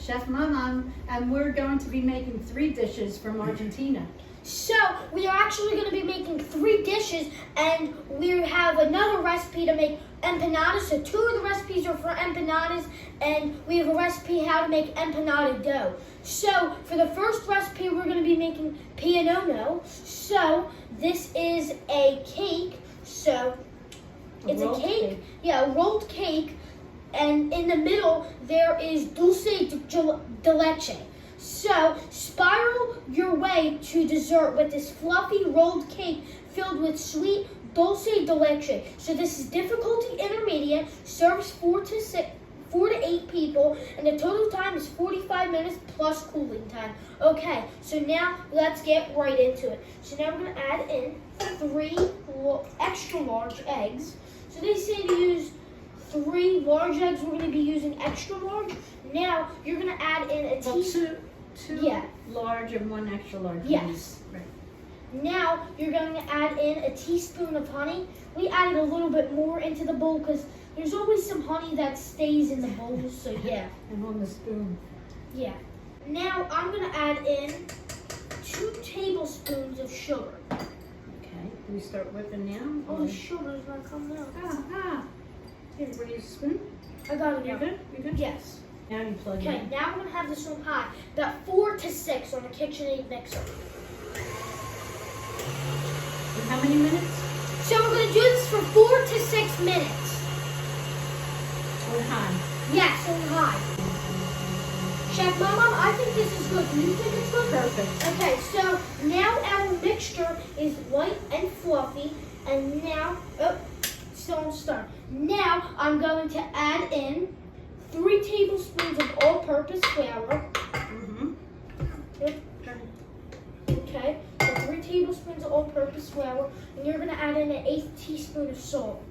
Chef Maman, and we're going to be making 3 dishes from Argentina. So we are actually going to be making 3 dishes, and we have another recipe to make empanadas. So 2 of the recipes are for empanadas, and we have a recipe how to make empanada dough. So for the first recipe, we're going to be making Pionono. So this is a cake. So it's a cake. Yeah, a rolled cake. And in the middle, there is dulce de leche. So spiral your way to dessert with this fluffy rolled cake filled with sweet dulce de leche. So this is difficulty intermediate, serves 4 to 8 people, and the total time is 45 minutes plus cooling time. Okay, so now let's get right into it. So now we're going to add in 3 extra large eggs. So they say to use 3 large eggs. We're going to be using extra large. Now you're going to add in a teaspoon. 2 large and 1 extra large. Yes. Right. Now you're going to add in a teaspoon of honey. We added a little bit more into the bowl because there's always some honey that stays in the bowl. So yeah. And on the spoon. Yeah. Now I'm going to add in 2 tablespoons of sugar. Okay. Do we start whipping now? Oh, the sugar's not coming out. Here, bring you a spoon. I got it. You good? You good? Yes. Now you plug it Okay, in. now I'm going to have this on high. About 4 to 6 on the KitchenAid mixer. And how many minutes? So we're going to do this for 4 to 6 minutes. On high. Yes, on high. Chef Mama, I think this is good. Do you think it's good? Perfect. Okay, so now our mixture is white and fluffy. And now, still on start. Now I'm going to add in 3 tablespoons of all-purpose flour. Okay, so 3 tablespoons of all-purpose flour, and you're going to add in an 1/8 teaspoon of salt.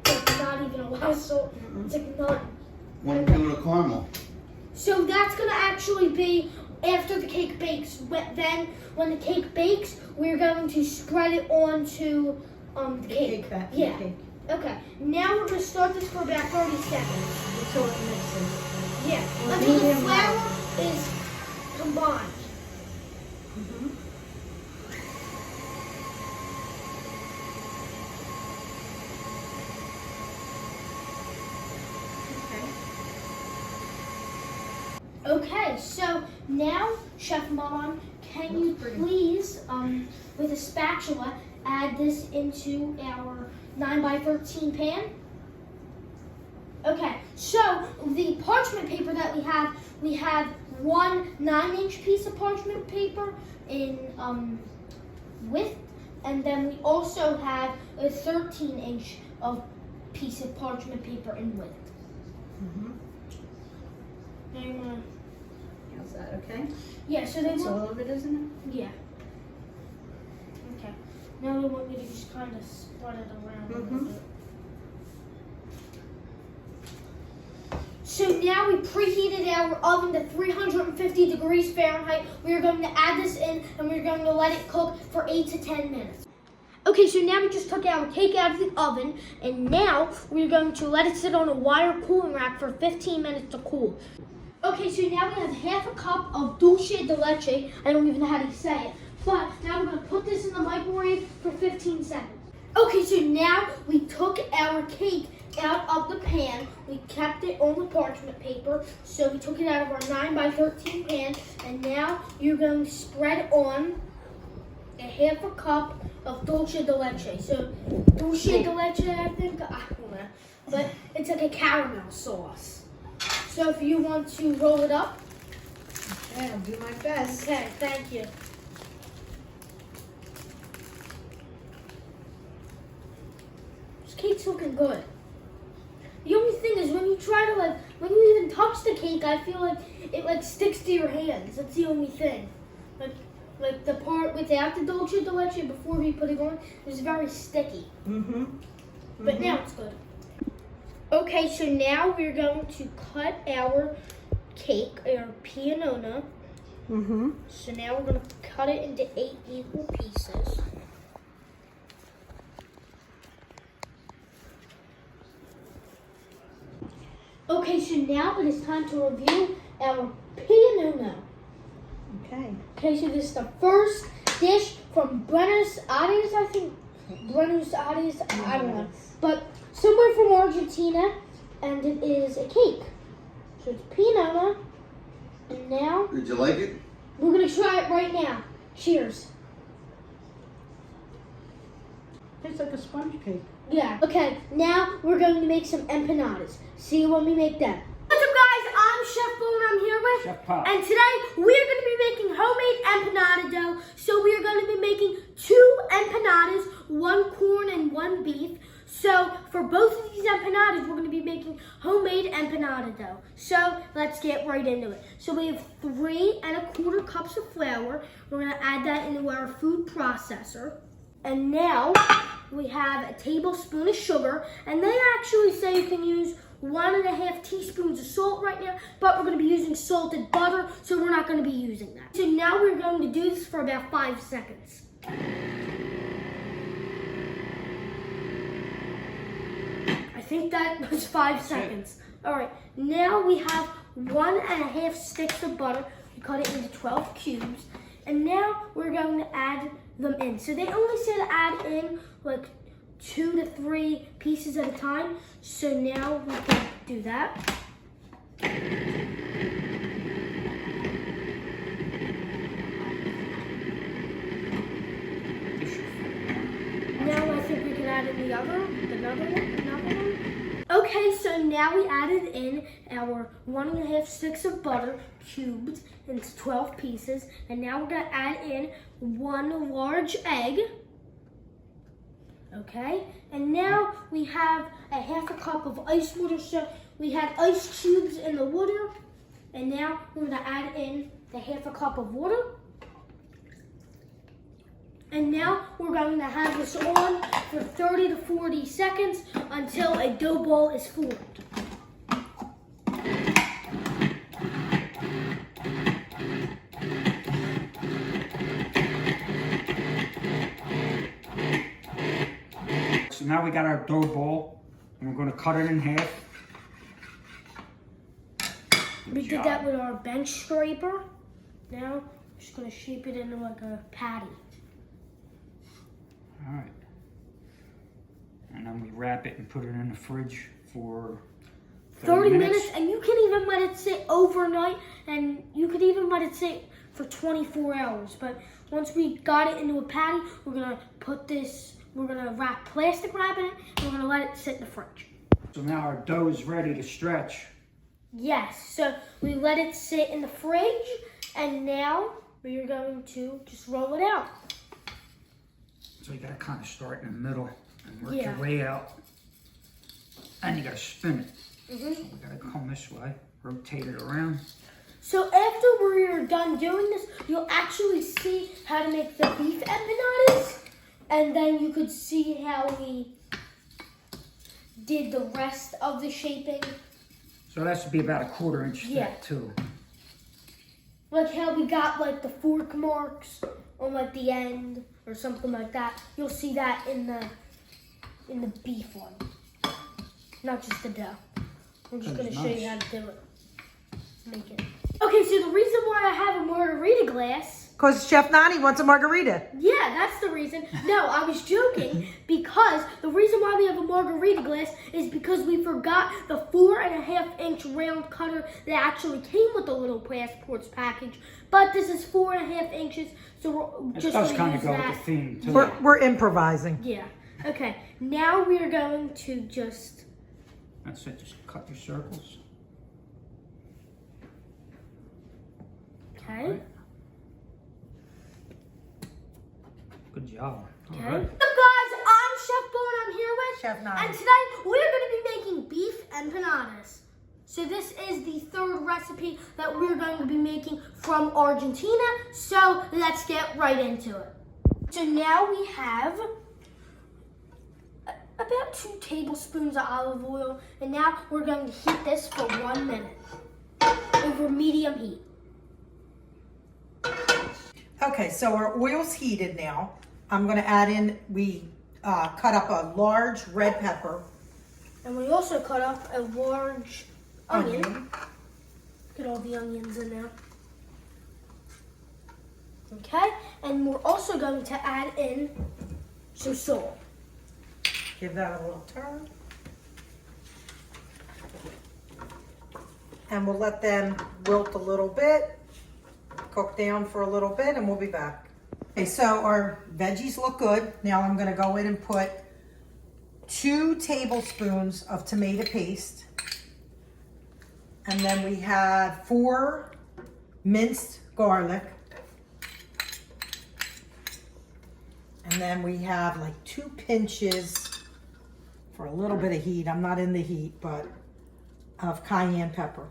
It's not even a lot of salt. It's like none. 1 pound of caramel. So that's going to actually be after the cake bakes. Then, when the cake bakes, we're going to spread it onto the cake. Yeah. Cake. Okay, now we're going to start this for about 30 seconds. Until it mixes. Yeah, until the flour is combined. Okay, so now, Chef Maman, can you please, with a spatula, add this into our 9x13 pan? Okay, so the parchment paper that we have 1 9-inch piece of parchment paper in width, and then we also have a 13-inch piece of parchment paper in width. Now you wanna... How's that, okay? Yeah, so they That's want... all of it, isn't it? Yeah. Okay. Now they want you to just kind of spread it around a little bit. So now we preheated our oven to 350 degrees Fahrenheit. We are going to add this in, and we're going to let it cook for 8 to 10 minutes. Okay, so now we just took our cake out of the oven, and now we're going to let it sit on a wire cooling rack for 15 minutes to cool. Okay, so now we have 1/2 cup of dulce de leche. I don't even know how to say it. But now we're going to put this in the microwave for 15 seconds. Okay, so now we took our cake out of the pan. We kept it on the parchment paper. So we took it out of our 9x13 pan. And now you're going to spread on a 1/2 cup of dulce de leche. So dulce de leche, I think, I don't know. But it's like a caramel sauce. So if you want to roll it up. Okay, I'll do my best. Okay, thank you. This cake's looking good. The only thing is when you try to when you even touch the cake, I feel like it sticks to your hands. That's the only thing. Like the part without the dulce de leche before we put it on is very sticky. But now it's good. Okay, so now we're going to cut our cake, our Pionono. So now we're going to cut it into 8 equal pieces. Okay, so now it is time to review our Pionono. Okay. Okay, so this is the first dish from Buenos Aires, I think. Buenos Aires, I don't know. But somewhere from Argentina, and it is a cake. So it's Pionono. And now Did you like it? we're going to try it right now. Cheers. Tastes like a sponge cake. Yeah. Okay, now we're going to make some empanadas. See you when we make them. What's up, guys? I'm Chef Bo, and I'm here with Chef Pop. And today we're going to be making homemade empanada dough. So we are going to be making 2 empanadas, 1 corn and 1 beef. So for both of these empanadas, we're going to be making homemade empanada dough. So let's get right into it. So we have 3 1/4 cups of flour. We're going to add that into our food processor. And now we have a tablespoon of sugar. And they actually say you can use 1.5 teaspoons of salt right now, but we're going to be using salted butter, so we're not going to be using that. So now we're going to do this for about 5 seconds. I think that was 5 seconds. All right, now we have 1.5 sticks of butter. We cut it into 12 cubes. And now we're going to add them in. So they only say to add in like 2 to 3 pieces at a time. So now we can do that. Now I think we can add in another one. Okay, so now we added in our 1.5 sticks of butter cubed into 12 pieces. And now we're gonna add in 1 large egg. Okay, and now we have 1/2 cup of ice water. So we had ice cubes in the water, and now we're gonna add in the 1/2 cup of water. And now we're going to have this on for 30 to 40 seconds until a dough ball is formed. So now we got our dough ball, and we're going to cut it in half. We did that with our bench scraper. Now we're just going to shape it into like a patty. All right. And then we wrap it and put it in the fridge for 30 minutes. And you can even let it sit overnight, and you could even let it sit for 24 hours. But once we got it into a patty, we're going to put this, we're going to wrap plastic wrap in it, and we're going to let it sit in the fridge. So now our dough is ready to stretch. Yes, so we let it sit in the fridge, and now we are going to just roll it out. So you got to kind of start in the middle and work Yeah. your way out. And you got to spin it. Mm-hmm. So we got to come this way, rotate it around. So after we're done doing this, you'll actually see how to make the beef empanadas, and then you could see how we did the rest of the shaping. So that should be about 1/4 inch thick Yeah. too. Like how we got like the fork marks on like the end or something like that. You'll see that in the beef one, not just the dough. I'm just That's gonna show you nice. how to do it. Make it. Okay, so the reason why I have a margarita glass. Because Chef Nani wants a margarita. Yeah, that's the reason. No, I was joking because the reason why we have a margarita glass is because we forgot the 4.5 inch round cutter that actually came with the little passports package. But this is 4.5 inches, so we're It just does going kind to of use go that. with the theme too. We're improvising. Yeah. Okay. Now we are going to just. That's it, just cut your circles. Okay. Good job. Okay. All right. What's up, guys? I'm Chef Bo, and I'm here with Chef Nani. And today we're going to be making beef empanadas. So this is the 3rd recipe that we're going to be making from Argentina. So let's get right into it. So now we have about 2 tablespoons of olive oil, and now we're going to heat this for 1 minute over medium heat. Okay, so our oil's heated now. I'm going to add in, we cut up a large red pepper. And we also cut up a large onion. Get all the onions in there. Okay, and we're also going to add in some salt. Give that a little turn. And we'll let them wilt a little bit, cook down for a little bit, and we'll be back. Okay, so our veggies look good. Now I'm gonna go in and put 2 tablespoons of tomato paste. And then we have 4 minced garlic. And then we have like 2 pinches for a little bit of heat. I'm not in the heat, but of cayenne pepper.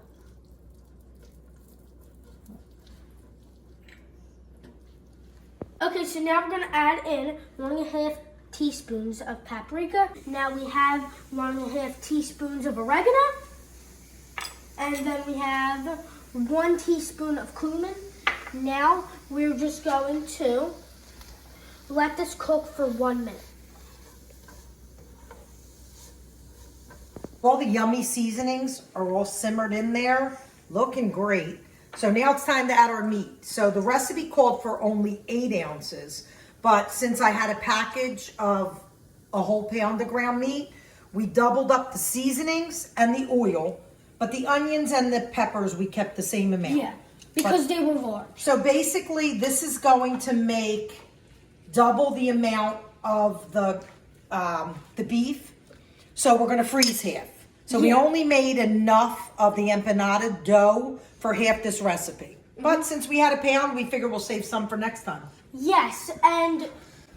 Okay, so now we're going to add in 1.5 teaspoons of paprika. Now we have 1.5 teaspoons of oregano. And then we have 1 teaspoon of cumin. Now we're just going to let this cook for 1 minute. All the yummy seasonings are all simmered in there, looking great. So now it's time to add our meat. So the recipe called for only 8 ounces, but since I had a package of a whole pound of ground meat, we doubled up the seasonings and the oil, but the onions and the peppers, we kept the same amount. Yeah, because they were large. So basically, this is going to make double the amount of the beef. So we're going to freeze half. So we only made enough of the empanada dough for half this recipe. But since we had a pound, we figure we'll save some for next time. Yes, and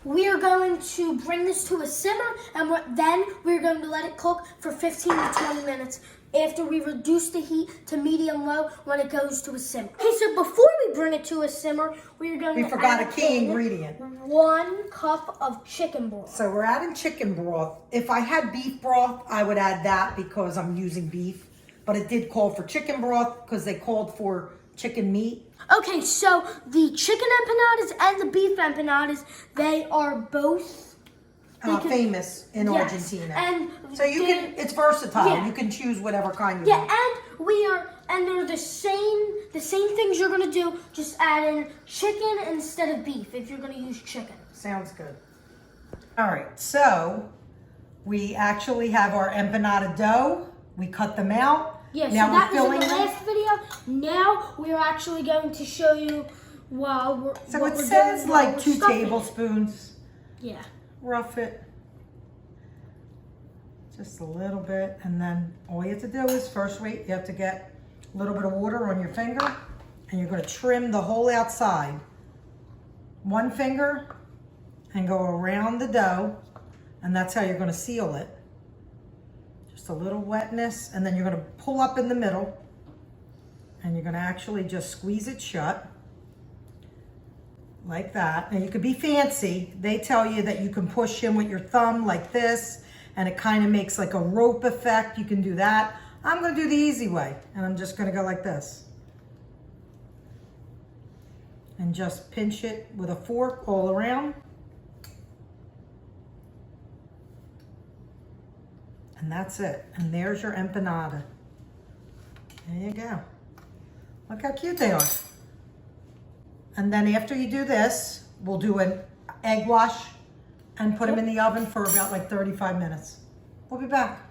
we are going to bring this to a simmer, and then we're going to let it cook for 15 to 20 minutes after we reduce the heat to medium-low when it goes to a simmer. Okay, so before we bring it to a simmer, we're going to forgot add a key in ingredient. 1 cup of chicken broth. So we're adding chicken broth. If I had beef broth, I would add that because I'm using beef. But it did call for chicken broth because they called for chicken meat. Okay, so the chicken empanadas and the beef empanadas, they are both Famous in yes, Argentina. And so you can, it's versatile. Yeah. You can choose whatever kind you want. Yeah, and they're the same things you're gonna do, just add in chicken instead of beef if you're gonna use chicken. Sounds good. All right, so we actually have our empanada dough. We cut them out. Yeah, now so that was in the last video. Now we're actually going to show you while we're So what it we're says doing while like we're 2 stuffing. tablespoons. Yeah. Rough it. Just a little bit. And then all you have to do is first you have to get a little bit of water on your finger. And you're going to trim the whole outside. 1 finger and go around the dough. And that's how you're going to seal it. Just a little wetness. And then you're going to pull up in the middle. And you're going to actually just squeeze it shut. Like that. Now you could be fancy. They tell you that you can push in with your thumb like this. And it kind of makes like a rope effect. You can do that. I'm going to do the easy way. And I'm just going to go like this. And just pinch it with a fork all around. And that's it. And there's your empanada. There you go. Look how cute they are. And then after you do this, we'll do an egg wash and put them in the oven for about like 35 minutes. We'll be back.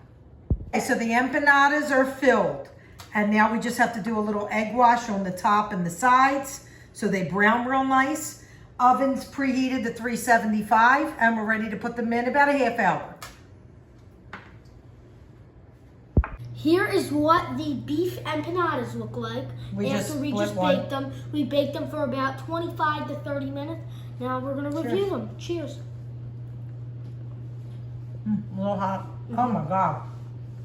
Okay, so the empanadas are filled. And now we just have to do a little egg wash on the top and the sides so they brown real nice. Oven's preheated to 375 and we're ready to put them in about a half hour. Here is what the beef empanadas look like after we just baked them. We baked them for about 25 to 30 minutes. Now we're going to review them. Cheers. A little hot. Oh my God.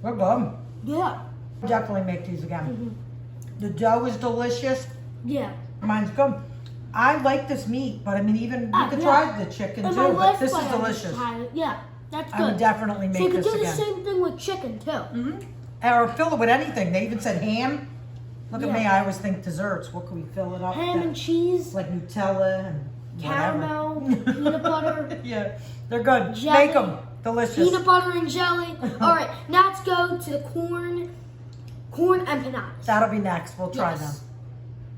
We're good. Yeah. Definitely make these again. The dough is delicious. Yeah. Mine's good. I like this meat, but I mean, even you could try the chicken too, but this is delicious. Yeah, that's good. I would definitely make this again. So you could do the same thing with chicken too. Or fill it with anything. They even said ham. Look at Yeah. me. I always think desserts. What can we fill it up Ham with? and cheese, Like Nutella and caramel, peanut butter, Yeah, they're good. Jelly. Make them. Delicious. peanut butter and jelly. All right, now let's go to the corn empanadas. That'll be next. We'll try Yes. them.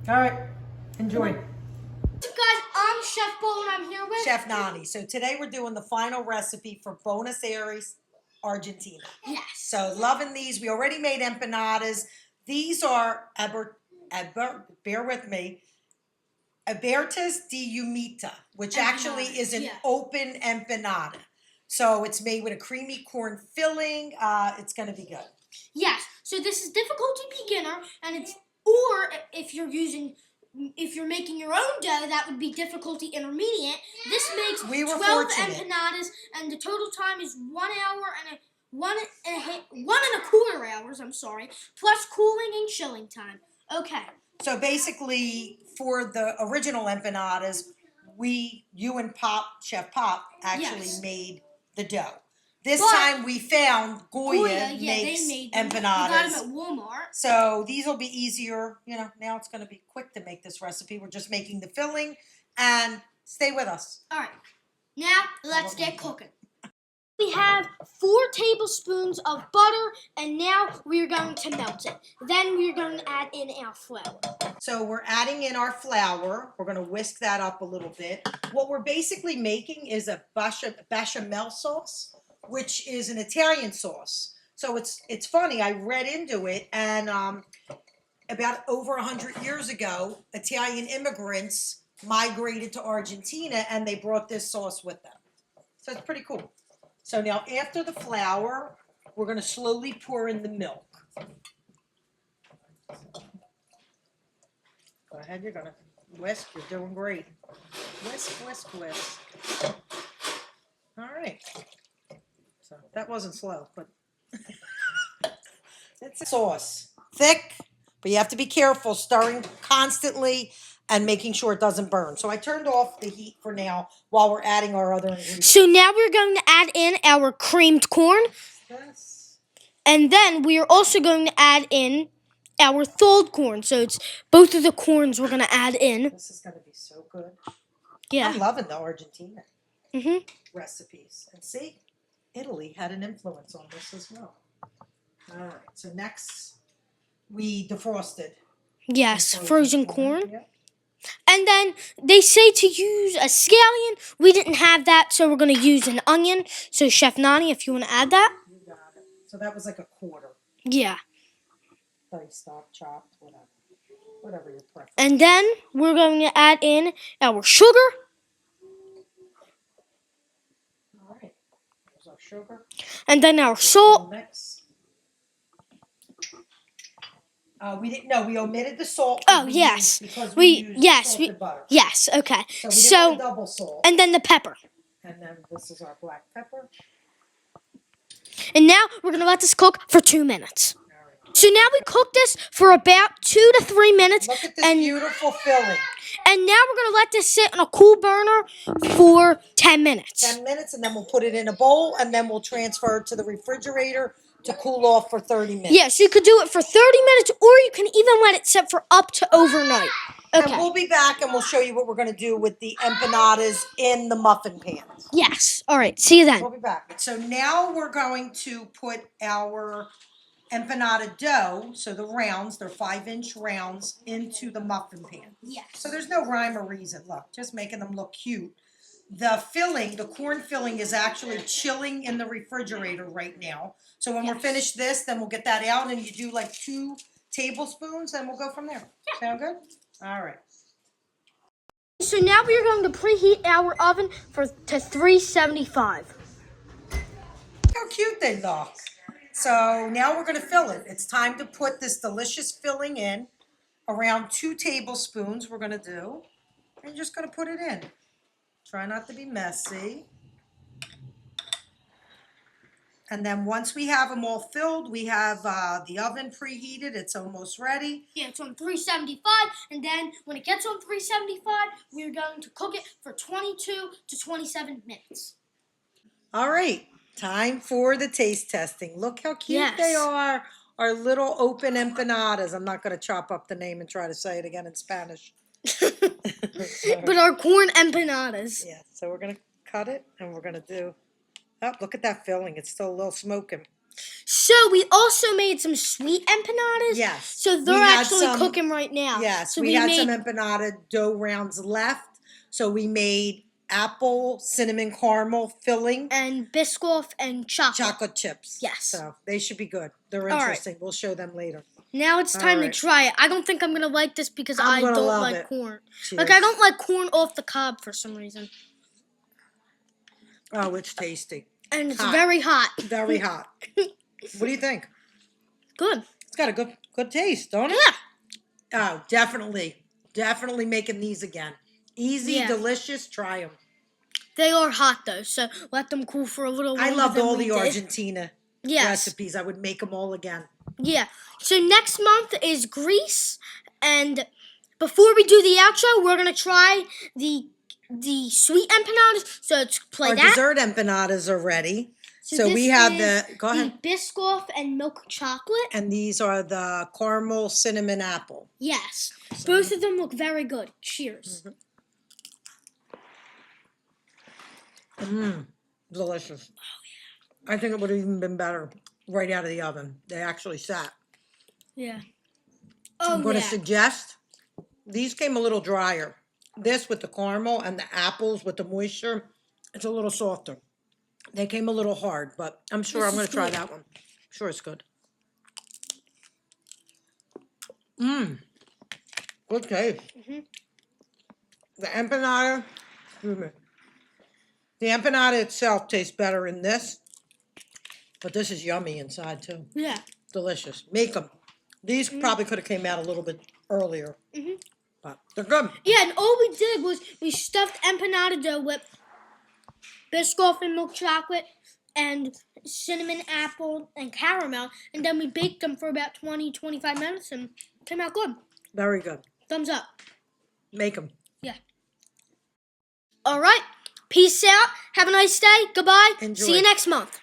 All right. Enjoy. What's up, guys? I'm Chef Bo, and I'm here with Chef Nani. So today we're doing the final recipe for Buenos Aires, Argentina. Yes. So loving these. We already made empanadas. These are, bear with me, abertas de humita, which actually is an yeah. open empanada. So it's made with a creamy corn filling. It's going to be good. Yes. So this is difficulty beginner, and or if you're making your own dough, that would be difficulty intermediate. This makes We were 12 fortunate. empanadas, and the total time is 1 hour and one and a quarter hours. I'm sorry, plus cooling and chilling time. Okay. So basically, for the original empanadas, you and Chef Pop, actually Yes. made the dough. This But time we found Goya yeah, makes they made them. empanadas. We got them at Walmart. So these will be easier. Now it's going to be quick to make this recipe. We're just making the filling, and stay with us. All right. Now let's get cooking. We have 4 tablespoons of butter, and now we're going to melt it. Then we're going to add in our flour. So we're adding in our flour. We're going to whisk that up a little bit. What we're basically making is a bechamel sauce, which is an Italian sauce. So it's funny. I read into it, and about over 100 years ago, Italian immigrants migrated to Argentina, and they brought this sauce with them. So it's pretty cool. So now after the flour, we're going to slowly pour in the milk. Go ahead, you're going to whisk. You're doing great. Whisk, whisk, whisk. All right. So that wasn't slow, but it's a sauce. Thick, but you have to be careful, stirring constantly and making sure it doesn't burn. So I turned off the heat for now while we're adding our other ingredients. So now we're going to add in our creamed corn, Yes. and then we are also going to add in our thawed corn. So it's both of the corns we're going to add in. This is going to be so good. I'm Yeah. loving the Argentina Mhm. recipes. And see, Italy had an influence on this as well. All right. So next, we defrosted. Yes, frozen corn. Yep. And then they say to use a scallion. We didn't have that, so we're going to use an onion. So Chef Nani, if you want to add that. You got it. So that was like a quarter. Yeah. Diced up, chopped, whatever your preference. And then we're going to add in our sugar. All right. There's our sugar. And then our salt. Mix. We didn't. No, we omitted the salt. Oh, yes. Because we used salted butter. Yes, okay. So we didn't want double salt. And then the pepper. And then this is our black pepper. And now we're going to let this cook for 2 minutes. All right. So now we cook this for about 2 to 3 minutes. Look at this beautiful filling. And now we're going to let this sit on a cool burner for 10 minutes. 10 minutes, and then we'll put it in a bowl, and then we'll transfer it to the refrigerator to cool off for 30 minutes. Yeah, so you could do it for 30 minutes, or you can even let it sit for up to overnight. Okay. And we'll be back, and we'll show you what we're going to do with the empanadas in the muffin pans. Yes. All right. See you then. We'll be back. So now we're going to put our empanada dough, so the rounds, they're 5-inch rounds, into the muffin pan. Yes. So there's no rhyme or reason. Look, just making them look cute. The filling, the corn filling, is actually chilling in the refrigerator right now. So when we're finished this, then we'll get that out, and you do like 2 tablespoons, and we'll go from there. Yeah. Sound good? All right. So now we are going to preheat our oven to 375. Look how cute they look. So now we're going to fill it. It's time to put this delicious filling in. Around 2 tablespoons we're going to do. And you're just going to put it in. Try not to be messy. And then once we have them all filled, we have the oven preheated. It's almost ready. Yeah, it's on 375, and then when it gets on 375, we're going to cook it for 22 to 27 minutes. All right, time for the taste testing. Look how cute they are. Our little open empanadas. I'm not going to chop up the name and try to say it again in Spanish. But our corn empanadas. Yeah, so we're going to cut it, and we're going to do... Oh, look at that filling. It's still a little smoking. So we also made some sweet empanadas. Yes. So they're We had actually some- cooking right now. Yes, So we had made some empanada dough rounds left. So we made apple, cinnamon caramel filling, and Biscoff and chocolate chips. Yes. So they should be good. They're All right. interesting. We'll show them later. Now it's time to right. try it. I don't think I'm gonna like this because I'm I gonna don't love like it. corn. Cheers. Like I don't like corn off the cob for some reason, Oh, it's tasty. and it's Hot. very hot. Very hot. What do you think? Good. It's got a good taste, don't it? Yeah. Oh, definitely making these again. Easy, Yeah. delicious. Try them. They are hot though, so let them cool for a little longer. I loved than all we the did. Argentina Yes. recipes. I would make them all again. Yeah. So next month is Greece, and before we do the outro, we're gonna try the sweet empanadas. So let's play Our that. dessert empanadas are ready. So this we have is go ahead. the Biscoff and milk chocolate. And these are the caramel cinnamon apple. Yes. Both of them look very good. Cheers. Delicious. Oh yeah. I think it would have even been better right out of the oven. They actually sat. Yeah. I'm Oh going to yeah. suggest these came a little drier. This with the caramel and the apples with the moisture, it's a little softer. They came a little hard, but I'm sure This I'm going is to try good. that one. I'm sure it's good. Good taste. The empanada, excuse me. The empanada itself tastes better in this, but this is yummy inside too. Yeah. Delicious. Make them. These probably could have came out a little bit earlier, but they're good. Yeah, and all we did was we stuffed empanada dough with Biscoff and milk chocolate and cinnamon apple and caramel, and then we baked them for about 20-25 minutes and came out good. Very good. Thumbs up. Make them. Yeah. All right. Peace out. Have a nice day. Goodbye. Enjoy. See you next month.